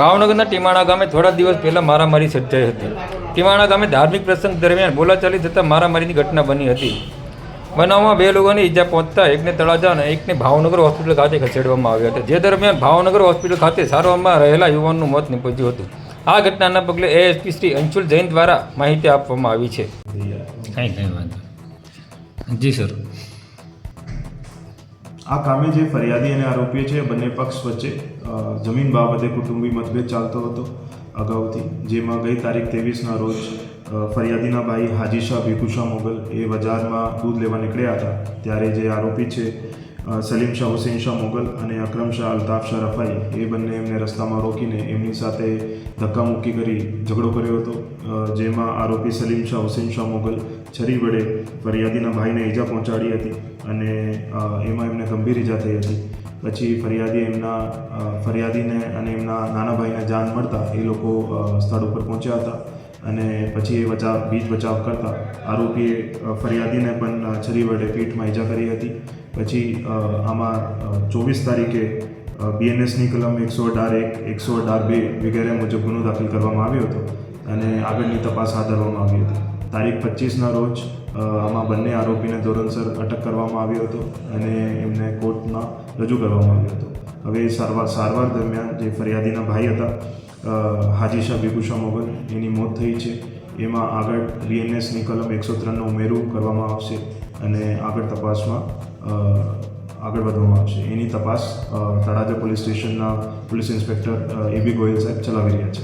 ભાવનગરના ટીમાણા ગામે થોડા દિવસ પહેલાં મારામારી સર્જાઈ હતી. ટીમાણા ગામે ધાર્મિક પ્રસંગ દરમિયાન બોલાચાલી થતાં મારામારીની ઘટના બની હતી. બનાવમાં 2 લોકોને ઈજા પહોંચતા એકને તળાજા અને એકને ભાવનગર હોસ્પિટલ ખાતે ખસેડવામાં આવ્યા હતા. જે દરમિયાન ભાવનગર હોસ્પિટલ ખાતે સારવારમાં રહેલા યુવાનનું મોત નીપજ્યું હતું. આ ઘટનાના પગલે એએસપી શ્રી અંશુલ જૈન દ્વારા માહિતી આપવામાં આવી છે. કંઈ વાંધો જી સર. આ કામે જે ફરિયાદી અને આરોપી છે બંને પક્ષ વચ્ચે જમીન બાબતે કુટુંબી મતભેદ ચાલતો હતો અગાઉથી, જેમાં ગઈ તારીખ 23ના રોજ ફરિયાદીના ભાઈ હાજી શાહ ભીખુશાહ મોગલ એ બજારમાં દૂધ લેવા નીકળ્યા હતા. ત્યારે જે આરોપી છે સલીમ શાહ હુસૈન શાહ મોગલ અને અકરમ શાહ અલ્તાફ શાહ રફાઈ એ બંને એમને રસ્તામાં રોકીને એમની સાથે ધક્કામુક્કી કરી ઝઘડો કર્યો હતો. જેમાં આરોપી સલીમ શાહ હુસૈન શાહ મોગલ છરી વડે ફરિયાદીના ભાઈને ઈજા પહોંચાડી હતી અને એમાં એમને ગંભીર ઈજા થઈ હતી. પછી ફરિયાદીને અને એમના નાના ભાઈને જાણ મળતા એ લોકો સ્થળ ઉપર પહોંચ્યા હતા અને પછી એ બીજ બચાવ કરતા આરોપીએ ફરિયાદીને પણ છરી વડે પીઠમાં ઈજા કરી હતી. પછી આમાં 24 તારીખે BNSની કલમ 118(1) 118(2) વગેરે મુજબ ગુનો દાખલ કરવામાં આવ્યો હતો અને આગળની તપાસ હાથ ધરવામાં આવી હતી. તારીખ 25ના રોજ આમાં બંને આરોપીને ધોરણસર અટક કરવામાં આવ્યો હતો અને એમને કોર્ટમાં રજૂ કરવામાં આવ્યો હતો. હવે સારવાર દરમિયાન જે ફરિયાદીના ભાઈ હતા હાજી શાહ ભીખુશાહ મોગલ એની મોત થઈ છે. એમાં આગળ BNSની કલમ 103નો ઉમેરો કરવામાં આવશે અને આગળ તપાસમાં આગળ વધવામાં આવશે. એની તપાસ તળાજા પોલીસ સ્ટેશનના પોલીસ ઇન્સ્પેક્ટર AB ગોયલ સાહેબ ચલાવી રહ્યા છે.